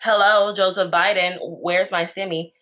Hello, Joseph Biden. Where's my stimmy?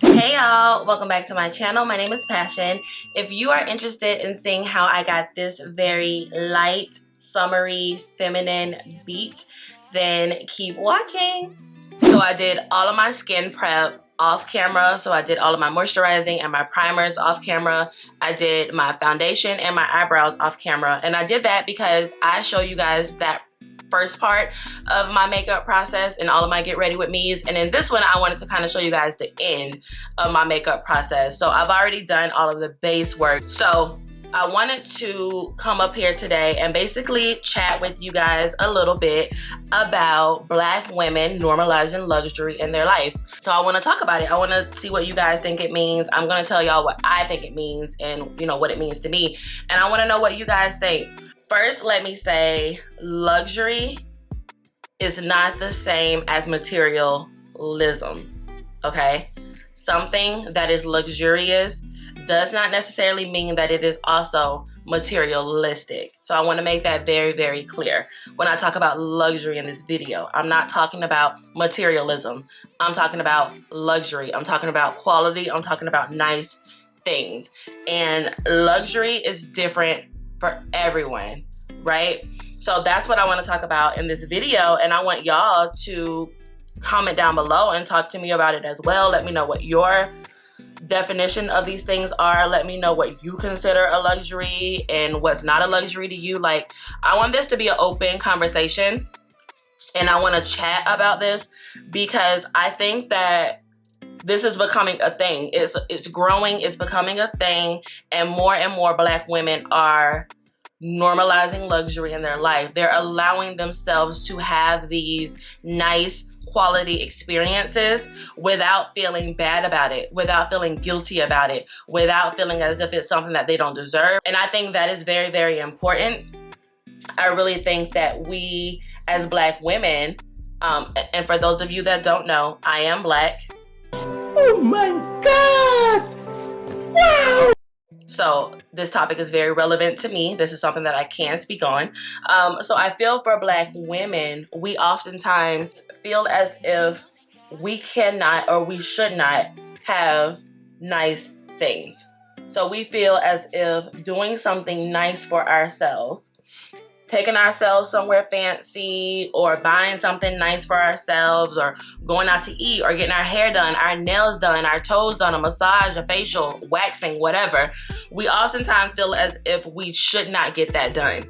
Hey y'all, welcome back to my channel. My name is Passion. If you are interested in seeing how I got this very light, summery, feminine beat, then keep watching. So I did all of my skin prep off camera. So I did all of my moisturizing and my primers off camera. I did my foundation and my eyebrows off camera. And I did that because I show you guys that first part of my makeup process and all of my get ready with me's, and in this one I wanted to kind of show you guys the end of my makeup process. So I've already done all of the base work, so I wanted to come up here today and basically chat with you guys a little bit about Black women normalizing luxury in their life. So I want to talk about it. I want to see what you guys think it means. I'm going to tell y'all what I think it means and what it means to me, and I want to know what you guys think. First, let me say luxury is not the same as materialism, okay? Something that is luxurious does not necessarily mean that it is also materialistic. So I want to make that very, very clear. When I talk about luxury in this video, I'm not talking about materialism. I'm talking about luxury. I'm talking about quality. I'm talking about nice things. And luxury is different for everyone, right? So that's what I want to talk about in this video, and I want y'all to comment down below and talk to me about it as well. Let me know what your definition of these things are. Let me know what you consider a luxury and what's not a luxury to you. Like, I want this to be an open conversation, and I want to chat about this because I think that this is becoming a thing. It's growing, it's becoming a thing, and more Black women are normalizing luxury in their life. They're allowing themselves to have these nice quality experiences without feeling bad about it, without feeling guilty about it, without feeling as if it's something that they don't deserve. And I think that is very, very important. I really think that we as Black women, and for those of you that don't know, I am Black. Oh my God! Wow! So this topic is very relevant to me. This is something that I can speak on. So I feel for Black women, we oftentimes feel as if we cannot or we should not have nice things. So we feel as if doing something nice for ourselves, taking ourselves somewhere fancy or buying something nice for ourselves or going out to eat or getting our hair done, our nails done, our toes done, a massage, a facial, waxing, whatever, we oftentimes feel as if we should not get that done.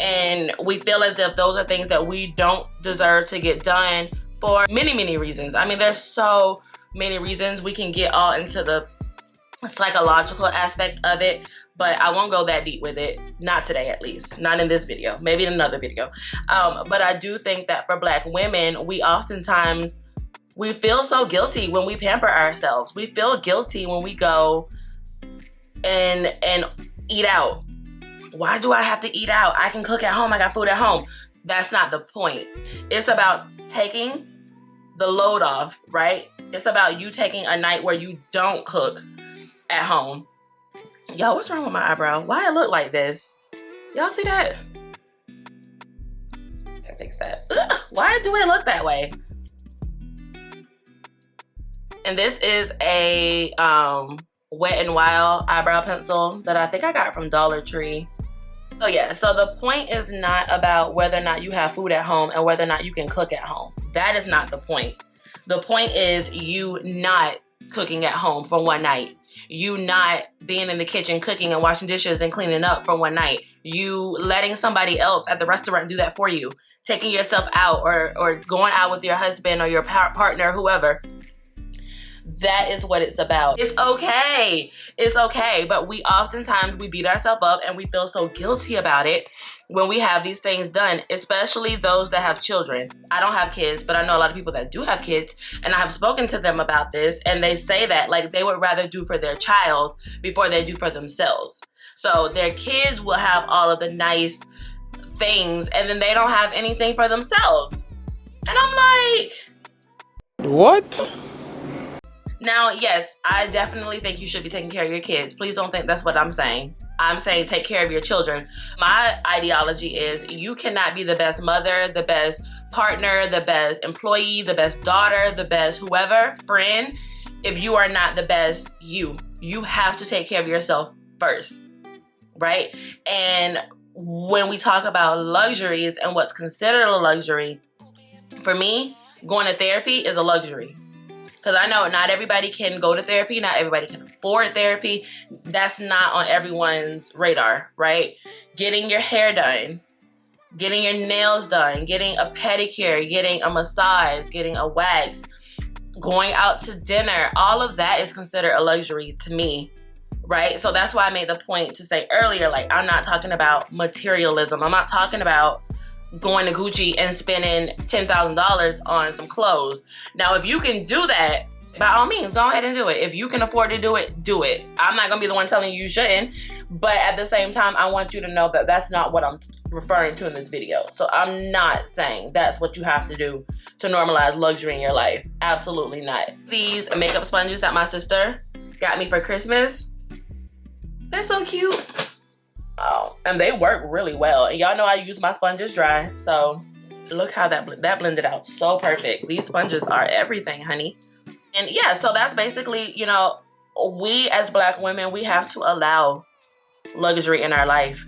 And we feel as if those are things that we don't deserve to get done for many, many reasons. I mean, there's so many reasons. We can get all into the psychological aspect of it, but I won't go that deep with it. Not today, at least. Not in this video. Maybe in another video. But I do think that for Black women, we feel so guilty when we pamper ourselves. We feel guilty when we go and eat out. Why do I have to eat out? I can cook at home. I got food at home. That's not the point. It's about taking the load off, right? It's about you taking a night where you don't cook at home. Y'all, what's wrong with my eyebrow? Why it look like this? Y'all see that? I fix that. Ugh, why do it look that way? And this is a Wet n Wild eyebrow pencil that I think I got from Dollar Tree. So yeah, so the point is not about whether or not you have food at home and whether or not you can cook at home. That is not the point. The point is you not cooking at home for one night. You not being in the kitchen cooking and washing dishes and cleaning up for one night. You letting somebody else at the restaurant do that for you. Taking yourself out or going out with your husband or your partner, whoever. That is what it's about. It's okay. It's okay. But we oftentimes, we beat ourselves up and we feel so guilty about it when we have these things done, especially those that have children. I don't have kids, but I know a lot of people that do have kids, and I have spoken to them about this, and they say that like they would rather do for their child before they do for themselves. So their kids will have all of the nice things, and then they don't have anything for themselves. And I'm like, What? Now, yes, I definitely think you should be taking care of your kids. Please don't think that's what I'm saying. I'm saying take care of your children. My ideology is you cannot be the best mother, the best partner, the best employee, the best daughter, the best whoever, friend, if you are not the best you. You have to take care of yourself first, right? And when we talk about luxuries and what's considered a luxury, for me, going to therapy is a luxury. Because I know not everybody can go to therapy. Not everybody can afford therapy. That's not on everyone's radar, right? Getting your hair done, getting your nails done, getting a pedicure, getting a massage, getting a wax, going out to dinner, all of that is considered a luxury to me, right? So that's why I made the point to say earlier, like, I'm not talking about materialism. I'm not talking about going to Gucci and spending $10,000 on some clothes. Now, if you can do that, by all means, go ahead and do it. If you can afford to do it, do it. I'm not gonna be the one telling you shouldn't, but at the same time, I want you to know that that's not what I'm referring to in this video. So I'm not saying that's what you have to do to normalize luxury in your life. Absolutely not. These makeup sponges that my sister got me for Christmas, they're so cute. Oh, and they work really well. And y'all know I use my sponges dry, so look how that blended out so perfect. These sponges are everything, honey. And yeah, so that's basically, you know, we as Black women, we have to allow luxury in our life,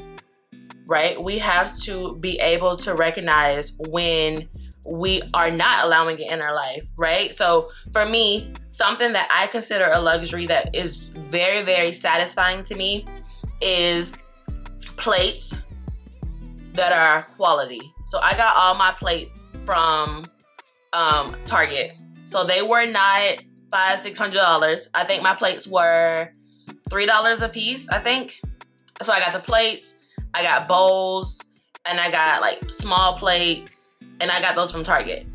right? We have to be able to recognize when we are not allowing it in our life, right? So for me, something that I consider a luxury that is very, very satisfying to me is plates that are quality. So I got all my plates from Target. So they were not $500-$600. I think my plates were $3 a piece, I think. So I got the plates, I got bowls, and I got like small plates, and I got those from Target.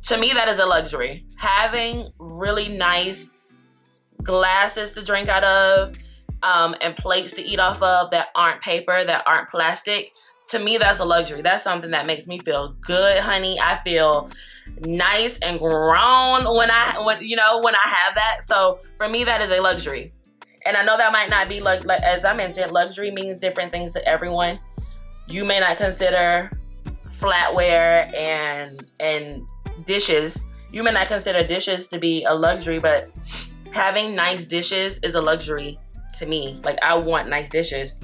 To me, that is a luxury. Having really nice glasses to drink out of, and plates to eat off of that aren't paper, that aren't plastic. To me, that's a luxury. That's something that makes me feel good, honey. I feel nice and grown when I have that. So for me, that is a luxury. And I know that might not be like as I mentioned, luxury means different things to everyone. You may not consider flatware and dishes. You may not consider dishes to be a luxury, but having nice dishes is a luxury to me. Like, I want nice dishes,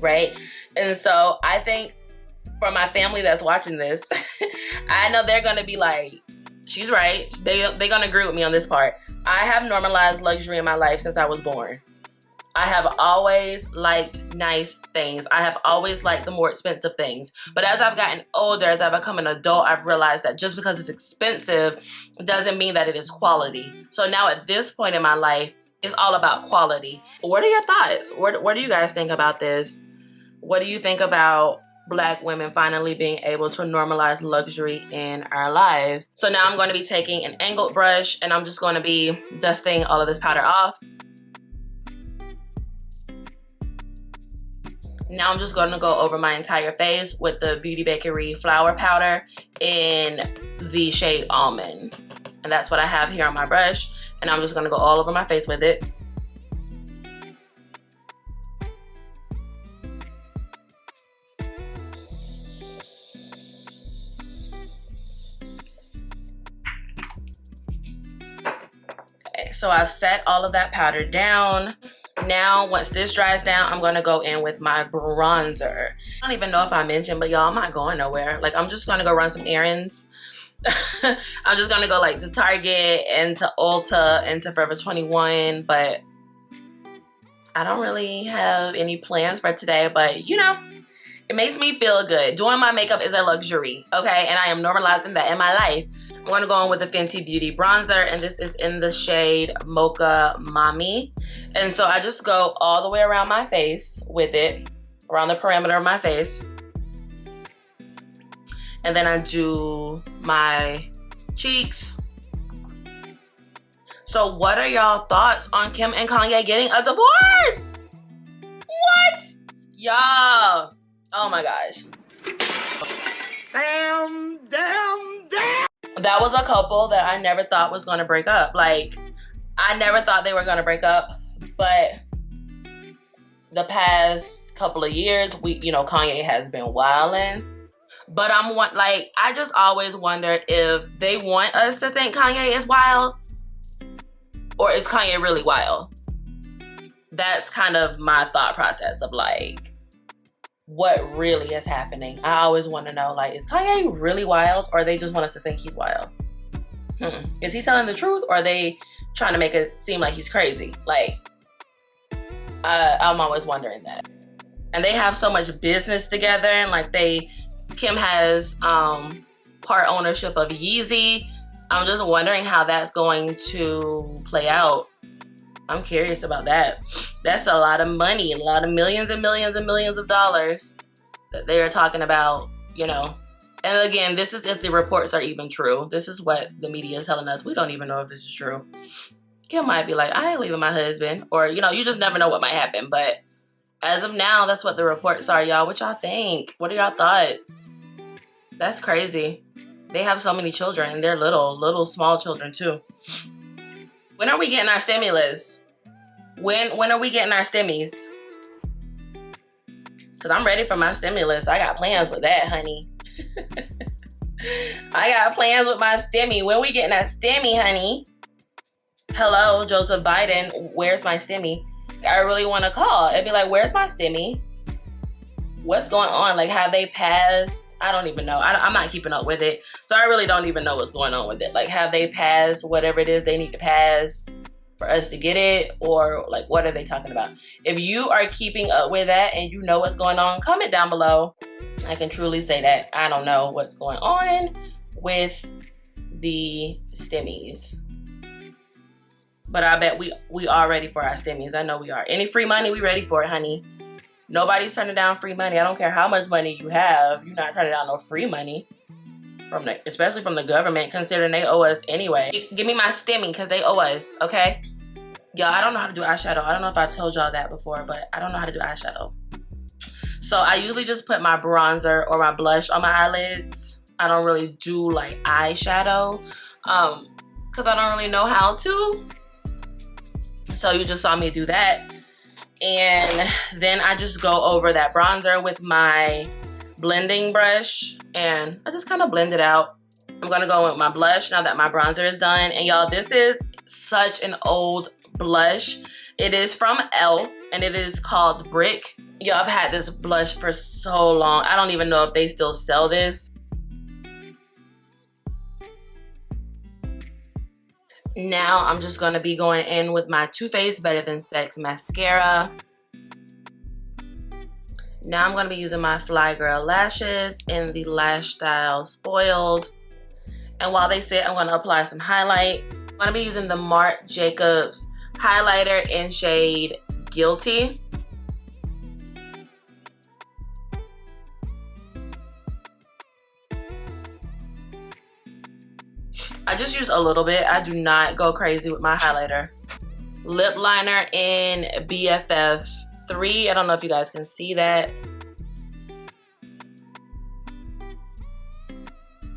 right? And so I think for my family that's watching this, I know they're gonna be like, she's right. They're gonna agree with me on this part. I have normalized luxury in my life since I was born. I have always liked nice things. I have always liked the more expensive things. But as I've gotten older, as I've become an adult, I've realized that just because it's expensive doesn't mean that it is quality. So now at this point in my life, it's all about quality. What are your thoughts? What do you guys think about this? What do you think about Black women finally being able to normalize luxury in our lives? So now I'm going to be taking an angled brush and I'm just going to be dusting all of this powder off. Now I'm just going to go over my entire face with the Beauty Bakery flour powder in the shade Almond. And that's what I have here on my brush. And I'm just going to go all over my face with it. Okay, so I've set all of that powder down. Now, once this dries down, I'm going to go in with my bronzer. I don't even know if I mentioned, but y'all, I'm not going nowhere. Like, I'm just going to go run some errands. I'm just gonna go like to Target and to Ulta and to Forever 21, but I don't really have any plans for today. But you know, it makes me feel good. Doing my makeup is a luxury, okay? And I am normalizing that in my life. I'm gonna go in with the Fenty Beauty bronzer, and this is in the shade Mocha Mommy. And so I just go all the way around my face with it, around the perimeter of my face. And then I do my cheeks. So what are y'all thoughts on Kim and Kanye getting a divorce? What? Y'all. Oh my gosh. Damn. that was a couple that I never thought was going to break up. Like, I never thought they were going to break up, but the past couple of years, Kanye has been wilding. But I just always wondered if they want us to think Kanye is wild, or is Kanye really wild? That's kind of my thought process of like, what really is happening. I always want to know, like, is Kanye really wild, or they just want us to think he's wild? Is he telling the truth, or are they trying to make it seem like he's crazy? Like, I'm always wondering that. And they have so much business together, and like Kim has part ownership of Yeezy. I'm just wondering how that's going to play out. I'm curious about that. That's a lot of money, a lot of millions and millions and millions of dollars that they are talking about, And again, this is if the reports are even true. This is what the media is telling us. We don't even know if this is true. Kim might be like, I ain't leaving my husband. Or, you just never know what might happen. But as of now, that's what the reports are, y'all. What y'all think? What are y'all thoughts? That's crazy. They have so many children. They're little small children too. When are we getting our stimulus? When are we getting our stimmies? Because I'm ready for my stimulus. I got plans with that, honey. I got plans with my stimmy. When we getting that stimmy, honey? Hello, Joseph Biden. Where's my stimmy? I really want to call and be like, where's my stimmy? What's going on? Like, have they passed? I don't even know. I'm not keeping up with it. So I really don't even know what's going on with it. Like, have they passed whatever it is they need to pass for us to get it? Or like, what are they talking about? If you are keeping up with that and you know what's going on, comment down below. I can truly say that I don't know what's going on with the stimmies. But I bet we are ready for our stimmies. I know we are. Any free money, we ready for it, honey. Nobody's turning down free money. I don't care how much money you have. You're not turning down no free money. Especially from the government, considering they owe us anyway. Give me my stimmy, because they owe us, okay? Y'all, I don't know how to do eyeshadow. I don't know if I've told y'all that before, but I don't know how to do eyeshadow. So I usually just put my bronzer or my blush on my eyelids. I don't really do like eyeshadow, because I don't really know how to. So you just saw me do that. And then I just go over that bronzer with my blending brush and I just kind of blend it out. I'm gonna go with my blush now that my bronzer is done. And y'all, this is such an old blush. It is from e.l.f. and it is called Brick. Y'all, I've had this blush for so long. I don't even know if they still sell this. Now I'm just gonna be going in with my Too Faced Better Than Sex mascara. Now I'm gonna be using my Fly Girl lashes in the Lash Style Spoiled. And while they sit, I'm gonna apply some highlight. I'm gonna be using the Marc Jacobs highlighter in shade Guilty. I just use a little bit. I do not go crazy with my highlighter. Lip liner in BFF3. I don't know if you guys can see that.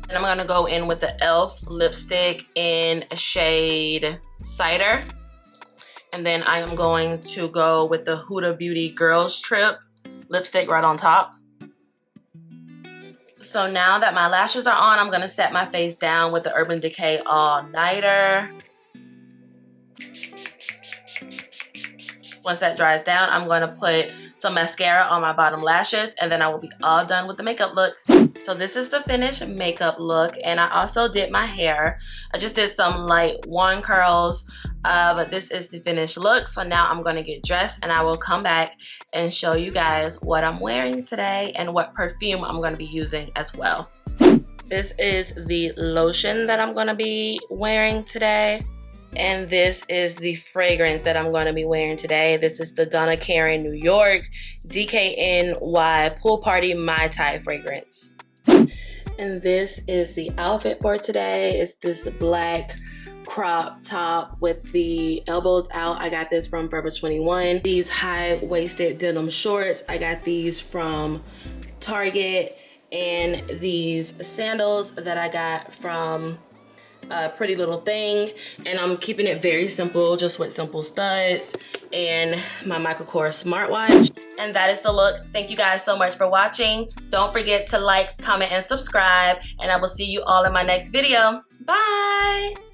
And I'm gonna go in with the e.l.f. lipstick in shade Cider. And then I am going to go with the Huda Beauty Girls Trip lipstick right on top. So now that my lashes are on, I'm gonna set my face down with the Urban Decay All Nighter. Once that dries down, I'm gonna put some mascara on my bottom lashes and then I will be all done with the makeup look. So this is the finished makeup look, and I also did my hair. I just did some light wand curls, but this is the finished look. So now I'm gonna get dressed and I will come back and show you guys what I'm wearing today and what perfume I'm gonna be using as well. This is the lotion that I'm gonna be wearing today. And this is the fragrance that I'm going to be wearing today. This is the Donna Karan New York DKNY Pool Party Mai Tai fragrance. And this is the outfit for today. It's this black crop top with the elbows out. I got this from Forever 21. These high-waisted denim shorts, I got these from Target. And these sandals that I got from pretty little thing, and I'm keeping it very simple, just with simple studs and my Michael Kors smartwatch. And that is the look. Thank you guys so much for watching. Don't forget to like, comment, and subscribe, and I will see you all in my next video. Bye.